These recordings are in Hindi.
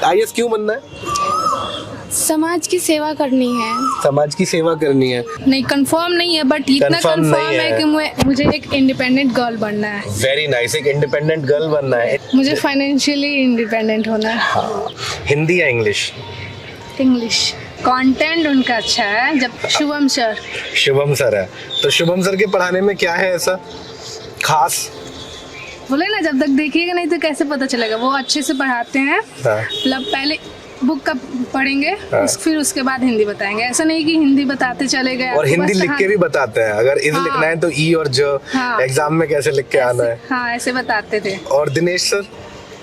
आईएएस क्यों बनना है? समाज की सेवा करनी है। समाज की सेवा करनी है। नहीं, कंफर्म नहीं है, बट इतना Confirm कंफर्म नहीं है है। कि मुझे एक इंडिपेंडेंट गर्ल बनना है। वेरी नाइस, एक इंडिपेंडेंट गर्ल बनना है। मुझे फाइनेंशियली इंडिपेंडेंट होना है। हाँ। हिंदी या इंग्लिश? इंग्लिश। कंटेंट उनका अच्छा है। जब शुभम सर शुभम सर है तो शुभम सर के पढ़ाने में क्या है ऐसा खास? बोले ना, जब तक देखिएगा नहीं तो कैसे पता चलेगा। वो अच्छे से पढ़ाते हैं। हाँ। मतलब पहले बुक का पढ़ेंगे, हाँ। फिर उसके बाद हिंदी बताएंगे। ऐसा नहीं कि हिंदी बताते चले गए। और हिंदी लिख के भी बताते हैं। अगर इज हाँ। लिखना है तो ई और ज। हाँ। एग्जाम में कैसे लिख के आना है। हाँ, ऐसे बताते थे। और दिनेश सर?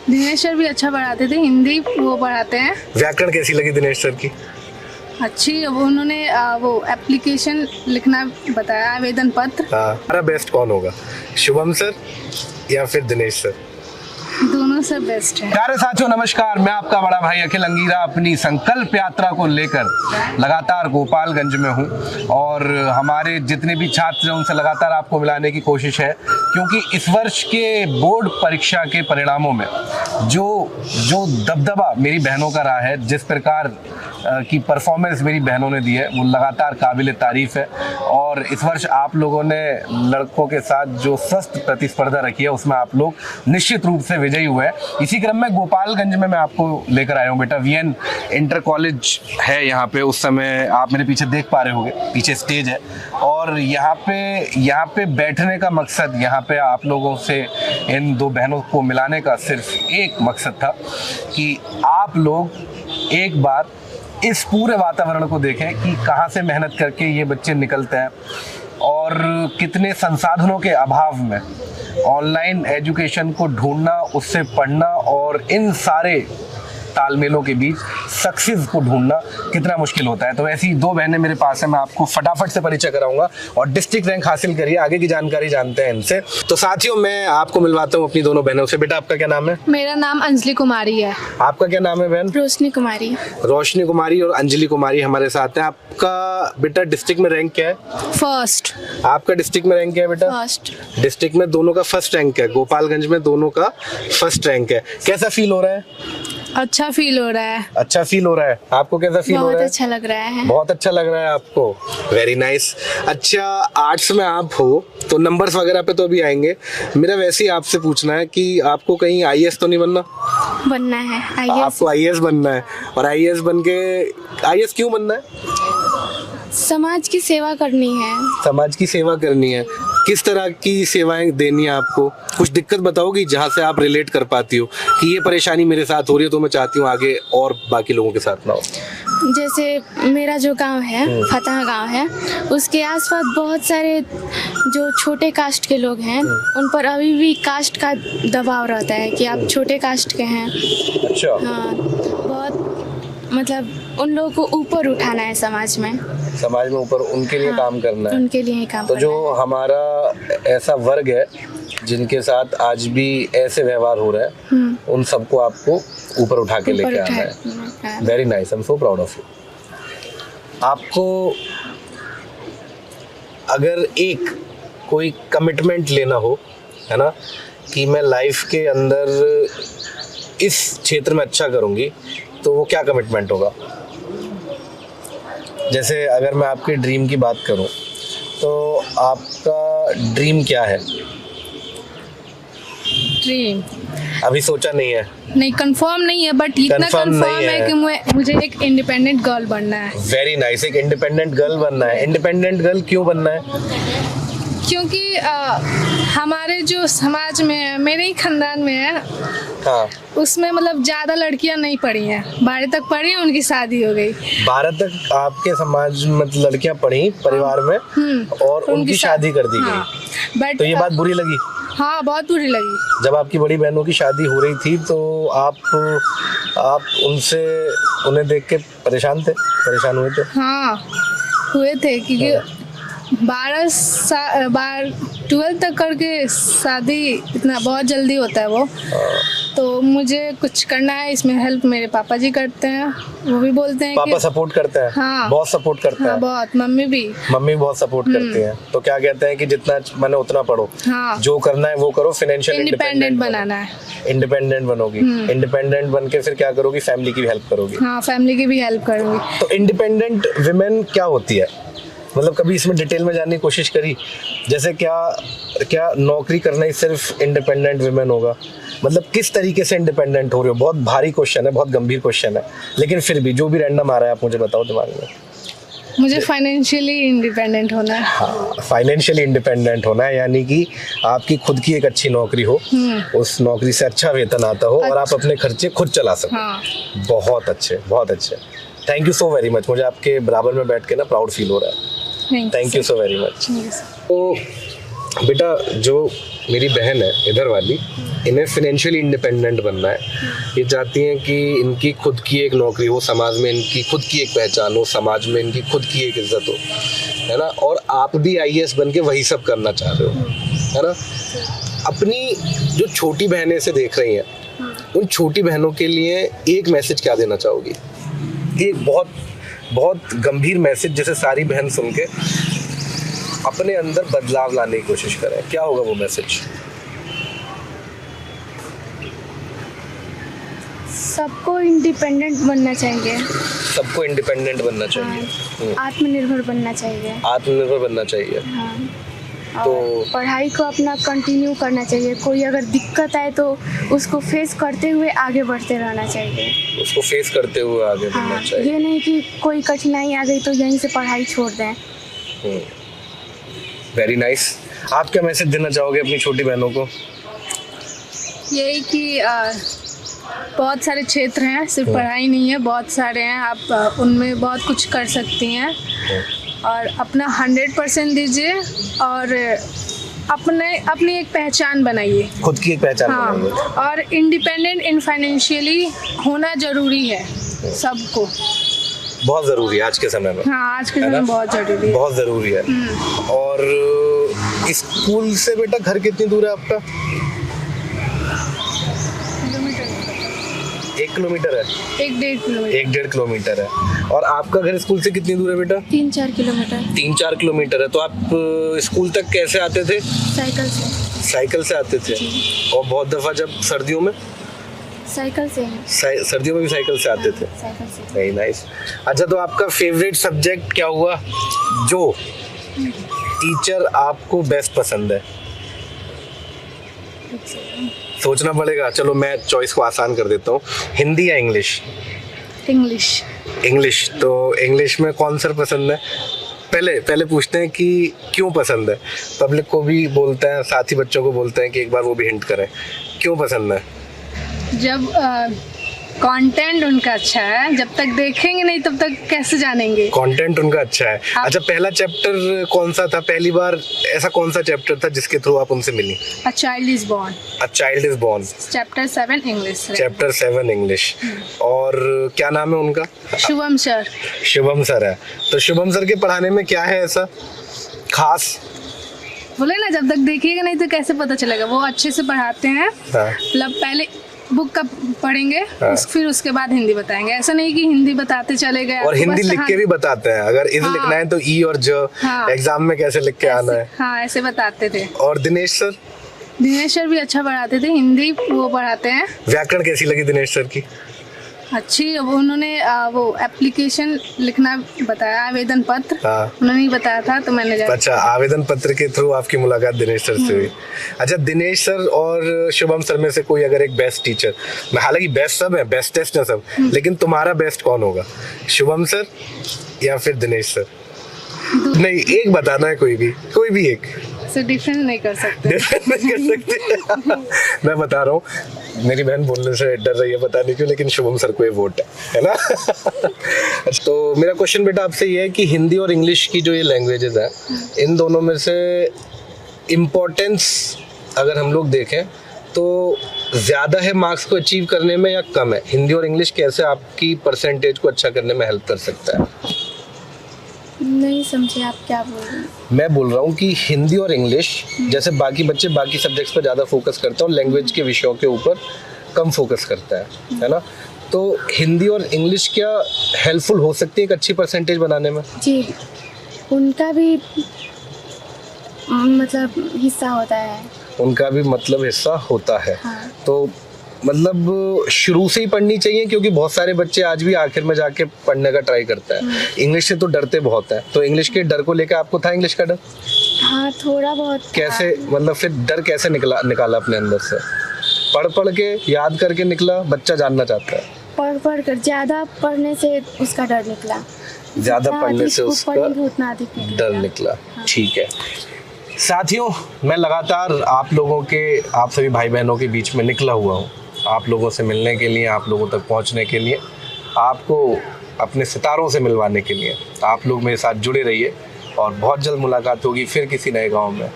दिनेश सर भी अच्छा पढ़ाते थे। हिंदी वो पढ़ाते हैं। व्याकरण कैसी लगी दिनेश सर की? अच्छी। वो उन्होंने वो एप्लीकेशन लिखना बताया, आवेदन पत्र। हाँ। हमारा बेस्ट कौन होगा, शुभम सर या फिर दिनेश सर? दोनों से बेस्ट है। प्यारे साथियों नमस्कार, मैं आपका बड़ा भाई अखिल अंगीरा अपनी संकल्प यात्रा को लेकर लगातार गोपालगंज में हूं और हमारे जितने भी छात्र हैं उनसे लगातार आपको मिलाने की कोशिश है, क्योंकि इस वर्ष के बोर्ड परीक्षा के परिणामों में जो दबदबा मेरी बहनों का रहा है, जिस प्रकार की परफॉर्मेंस मेरी बहनों ने दी है, वो लगातार काबिल तारीफ है। और इस वर्ष आप लोगों ने लड़कों के साथ जो स्वस्थ प्रतिस्पर्धा रखी है उसमें आप लोग निश्चित रूप से विजयी हुए हैं। इसी क्रम में गोपालगंज में मैं आपको लेकर आया हूँ बेटा। वीएन इंटर कॉलेज है यहाँ पे, उस समय आप मेरे पीछे देख पा रहे होंगे, पीछे स्टेज है। और यहाँ पे बैठने का मकसद, यहाँ पे आप लोगों से इन दो बहनों को मिलाने का सिर्फ एक मकसद था कि आप लोग एक बार इस पूरे वातावरण को देखें कि कहाँ से मेहनत करके ये बच्चे निकलते हैं और कितने संसाधनों के अभाव में ऑनलाइन एजुकेशन को ढूंढना, उससे पढ़ना और इन सारे तालमेलों के बीच सक्सेस को ढूंढना कितना मुश्किल होता है। तो ऐसी दो बहनें मेरे पास है, मैं आपको फटाफट से परिचय कराऊंगा और डिस्ट्रिक्ट रैंक हासिल करिए, आगे की जानकारी जानते हैं इनसे। तो साथियों मैं आपको मिलवाता हूँ अपनी दोनों बहनों से। बेटा आपका क्या नाम है? मेरा नाम अंजलि कुमारी है। आपका क्या नाम है बहन? रोशनी कुमारी। रोशनी कुमारी और अंजलि कुमारी हमारे साथ हैं। आपका बेटा डिस्ट्रिक्ट में रैंक क्या है? फर्स्ट। आपका डिस्ट्रिक्ट में रैंक क्या है बेटा? फर्स्ट। डिस्ट्रिक्ट में दोनों का फर्स्ट रैंक है, गोपालगंज में दोनों का फर्स्ट रैंक है। कैसा फील हो रहा है? अच्छा फील हो रहा है। अच्छा फील हो रहा है। आपको कैसा फील हो रहा है? बहुत अच्छा लग रहा है। बहुत अच्छा लग रहा है आपको। Very nice. अच्छा, आर्ट्स में आप हो तो नंबर्स वगैरह पे तो अभी आएंगे। मेरा वैसे ही आपसे पूछना है कि आपको कहीं आईएएस तो नहीं बनना? बनना है आईएएस। आपको आईएएस बनना है। और आईएएस बन के आईएएस क्यों बनना है? समाज की सेवा करनी है। समाज की सेवा करनी है। किस तरह की सेवाएं देनी है आपको? कुछ दिक्कत बताओगी जहाँ से आप रिलेट कर पाती हो कि ये परेशानी मेरे साथ हो रही है तो मैं चाहती हूँ आगे और बाकी लोगों के साथ ना हो। जैसे मेरा जो गांव है, फतह गांव है, उसके आसपास बहुत सारे जो छोटे कास्ट के लोग हैं, उन पर अभी भी कास्ट का दबाव रहता है कि आप छोटे कास्ट के हैं। अच्छा। हाँ, बहुत मतलब उन लोगों को ऊपर उठाना है समाज में ऊपर उनके लिए काम करना है। उनके लिए ही काम तो करना जो हमारा ऐसा वर्ग है जिनके साथ आज भी ऐसे व्यवहार हो रहा है, उन सबको आपको ऊपर उठा के लेके आना है। Very nice, I am so proud of you. आपको अगर एक कोई कमिटमेंट लेना हो, है ना, कि मैं लाइफ के अंदर इस क्षेत्र में अच्छा करूँगी, तो वो क्या कमिटमेंट होगा? जैसे अगर मैं आपके ड्रीम की बात करूं तो आपका ड्रीम क्या है? ड्रीम अभी सोचा नहीं है? नहीं, कंफर्म नहीं है, बट इतना Confirm कंफर्म नहीं है है। कि मुझे एक इंडिपेंडेंट गर्ल बनना है। वेरी नाइस, एक इंडिपेंडेंट गर्ल बनना है। इंडिपेंडेंट गर्ल क्यों बनना है? क्योंकि हमारे जो समाज में है, मेरे ही खानदान में है, हाँ। उसमें मतलब ज्यादा लड़कियां नहीं पढ़ी हैं। 12 तक पढ़ी, उनकी शादी हो गई। 12 तक आपके समाज में लड़कियां पढ़ी परिवार में और उनकी शादी कर दी गई। बट तो ये बात बुरी लगी? हाँ, बहुत बुरी लगी। जब आपकी बड़ी बहनों की शादी हो रही थी तो आप उन्हें देख के परेशान हुए थे? हाँ, हुए थे, क्योंकि 12 तक करके शादी इतना बहुत जल्दी होता है वो। तो मुझे कुछ करना है, इसमें हेल्प मेरे पापा जी करते हैं। वो भी बोलते हैं पापा कि सपोर्ट करते हैं? हाँ। बहुत सपोर्ट करते हाँ हैं? बहुत, मम्मी भी। मम्मी बहुत सपोर्ट करती हैं। तो क्या कहते हैं कि जितना मैंने उतना पढ़ो, हाँ। जो करना है वो करो, फाइनेंशियल इंडिपेंडेंट बनाना है। इंडिपेंडेंट बनोगी। इंडिपेंडेंट बन के फिर क्या करोगी? फैमिली की भी हेल्प करोगी। हाँ, फैमिली की भी हेल्प करूँगी। तो इंडिपेंडेंट विमेन क्या होती है, मतलब कभी इसमें डिटेल में जानने की कोशिश करी? जैसे क्या नौकरी करना ही सिर्फ इंडिपेंडेंट विमेन होगा? मतलब किस तरीके से इंडिपेंडेंट हो रहे हो? बहुत भारी क्वेश्चन है, बहुत गंभीर क्वेश्चन है, लेकिन फिर भी जो भी रैंडम आ रहा है आप मुझे बताओ दिमाग में। मुझे फाइनेंशियली इंडिपेंडेंट होना है। हाँ, फाइनेंशियली इंडिपेंडेंट होना है, यानी कि आपकी खुद की एक अच्छी नौकरी हो, उस नौकरी से अच्छा वेतन आता हो और आप अपने खर्चे खुद चला सको। हाँ। बहुत अच्छे, बहुत अच्छे। Thank you so very much. मुझे आपके बराबर में बैठ के ना प्राउड फील हो रहा है। Thank you so very much. तो बेटा, जो मेरी बहन है इधर वाली, इन्हें फाइनेंशियली इंडिपेंडेंट बनना है। ये चाहती हैं कि इनकी खुद की एक नौकरी हो, समाज में इनकी खुद की एक पहचान हो, समाज में इनकी खुद की एक इज्जत हो, है ना। और आप भी आईएएस बन के वही सब करना चाह रहे हो, है ना। अपनी जो छोटी बहनें से देख रही हैं, उन छोटी बहनों के लिए एक मैसेज क्या देना चाहोगी? एक बहुत बहुत गंभीर मैसेज, जिसे सारी बहन सुन के अपने अंदर बदलाव लाने की कोशिश करें। क्या होगा वो मैसेज? सबको इंडिपेंडेंट बनना चाहिए। सबको इंडिपेंडेंट बनना चाहिए। आत्मनिर्भर बनना चाहिए। आत्मनिर्भर बनना चाहिए। हाँ। तो और पढ़ाई को अपना कंटिन्यू करना चाहिए। कोई अगर दिक्कत आए तो उसको फेस करते हुए आगे बढ़ते रहना चाहिए। उसको फेस करते हुए आगे बढ़ना हाँ, चाहिए। ये नहीं कि कोई कठिनाई आ गई तो यहीं से पढ़ाई छोड़ दें। Very nice. आप क्या मैसेज देना चाहोगे अपनी छोटी बहनों को? यही कि बहुत सारे क्षेत्र हैं, सिर्फ पढ़ाई नहीं है, बहुत सारे हैं। आप उनमें बहुत कुछ कर सकती हैं और अपना 100% दीजिए और अपनी एक पहचान बनाइए, खुद की एक पहचान बनाइए। और इंडिपेंडेंट इन फाइनेंशियली होना जरूरी है सबको। बहुत जरूरी है आज के समय में। हाँ, आज के समय में बहुत जरूरी है। बहुत जरूरी है। और स्कूल से बेटा घर कितनी दूर है आपका? 1 किलोमीटर है? 1-1.5 किलोमीटर। 1-1.5 किलोमीटर है। और आपका घर स्कूल से कितनी दूर है बेटा? 3-4 किलोमीटर। 3-4 किलोमीटर है। तो आप स्कूल तक कैसे आते थे? साइकिल से। साइकिल से आते थे। और बहुत दफा जब सर्दियों में? साइकिल से है। सर्दियों में भी साइकिल से आते थे। साइकिल से। Very nice. अच्छा, तो आपका फेवरेट सब्जेक्ट क्या हुआ, जो टीचर आपको बेस्ट पसंद है? सोचना पड़ेगा। चलो मैं चॉइस को आसान कर देता हूँ। हिंदी या इंग्लिश? इंग्लिश। इंग्लिश। तो इंग्लिश में कौन सर पसंद है? पहले पूछते हैं कि क्यों पसंद है। पब्लिक को भी बोलते हैं, साथ ही बच्चों को बोलते हैं कि एक बार वो भी हिंट करें, क्यों पसंद है? जब कंटेंट उनका अच्छा है, जब तक देखेंगे नहीं तब तक कैसे जानेंगे। कंटेंट उनका अच्छा है। अच्छा, पहला चैप्टर कौन सा था? पहली बार ऐसा कौन सा चैप्टर था जिसके थ्रू आप उनसे मिली? A child is born। A child is born। Chapter 7 English. Chapter 7 English. और क्या नाम है उनका? शुभम सर। शुभम सर है। तो शुभम सर के पढ़ाने में क्या है ऐसा खास? बोले ना, जब तक देखिएगा नहीं तो कैसे पता चलेगा। वो अच्छे से पढ़ाते हैं। हाँ। मतलब पहले बुक का पढ़ेंगे, हाँ। फिर उसके बाद हिंदी बताएंगे। ऐसा नहीं कि हिंदी बताते चले गए। और हिंदी लिख के भी बताते हैं। अगर इज लिखना है तो ई और ज। हाँ। एग्जाम में कैसे लिख के आना है। हाँ, ऐसे बताते थे। और दिनेश सर? दिनेश सर भी अच्छा पढ़ाते थे। हिंदी वो पढ़ाते हैं। व्याकरण कैसी लगी दिनेश सर की? अच्छी। अब उन्होंने वो एप्लीकेशन लिखना बताया, आवेदन पत्र। हाँ। उन्होंने ही बताया था तो मैंने अच्छा, आवेदन पत्र के थ्रू आपकी मुलाकात दिनेश सर से हुई। अच्छा, दिनेश सर और शुभम सर में से कोई अगर एक बेस्ट टीचर, हालांकि बेस्ट सब है, बेस्टेस्ट है सब, लेकिन तुम्हारा बेस्ट कौन होगा? शुभम सर या फिर दिनेश सर? नहीं, एक बताना है, कोई भी एक। से डिफरेंस नहीं कर सकते। डिफरेंस नहीं कर सकते। मैं बता रहा हूँ, मेरी बहन बोलने से डर रही है, पता नहीं क्यों, लेकिन शुभम सर को ये वोट है ना। तो मेरा क्वेश्चन बेटा आपसे ये है कि हिंदी और इंग्लिश की जो ये लैंग्वेजेस हैं, इन दोनों में से इम्पोर्टेंस अगर हम लोग देखें तो ज़्यादा है मार्क्स को अचीव करने में या कम है? हिंदी और इंग्लिश कैसे आपकी परसेंटेज को अच्छा करने में हेल्प कर सकता है? नहीं समझे आप क्या बोल रहे हैं। मैं बोल रहा हूँ कि हिंदी और इंग्लिश, जैसे बाकी बच्चे बाकी सब्जेक्ट्स पर ज़्यादा फोकस करते हैं और लैंग्वेज के विषयों के ऊपर कम फोकस करता है ना। तो हिंदी और इंग्लिश क्या हेल्पफुल हो सकती है एक अच्छी परसेंटेज बनाने में? जी, उनका भी मतलब हिस्सा होता है। उनका भी मतलब हिस्सा होता है। हाँ। तो मतलब शुरू से ही पढ़नी चाहिए, क्योंकि बहुत सारे बच्चे आज भी आखिर में जाके पढ़ने का ट्राई करता है। इंग्लिश से तो डरते बहुत है, तो इंग्लिश के डर को लेकर आपको था इंग्लिश का डर? हाँ, थोड़ा बहुत था। कैसे, मतलब फिर डर कैसे निकाला अपने अंदर से? पढ़ पढ़ के याद करके निकला? बच्चा जानना चाहता है। पढ़ कर ज़्यादा पढ़ने से उसका डर निकला। ज्यादा जितना पढ़ने अधिक से वो उसका पढ़ेंगे उतना अधिक डर निकला। ठीक है साथियों, मैं लगातार आप लोगों के, आप सभी भाई बहनों के बीच में निकला हुआ हूँ, आप लोगों से मिलने के लिए, आप लोगों तक पहुँचने के लिए, आपको अपने सितारों से मिलवाने के लिए। आप लोग मेरे साथ जुड़े रहिए और बहुत जल्द मुलाकात होगी फिर किसी नए गांव में,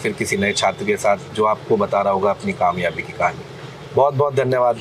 फिर किसी नए छात्र के साथ जो आपको बता रहा होगा अपनी कामयाबी की कहानी। बहुत बहुत धन्यवाद।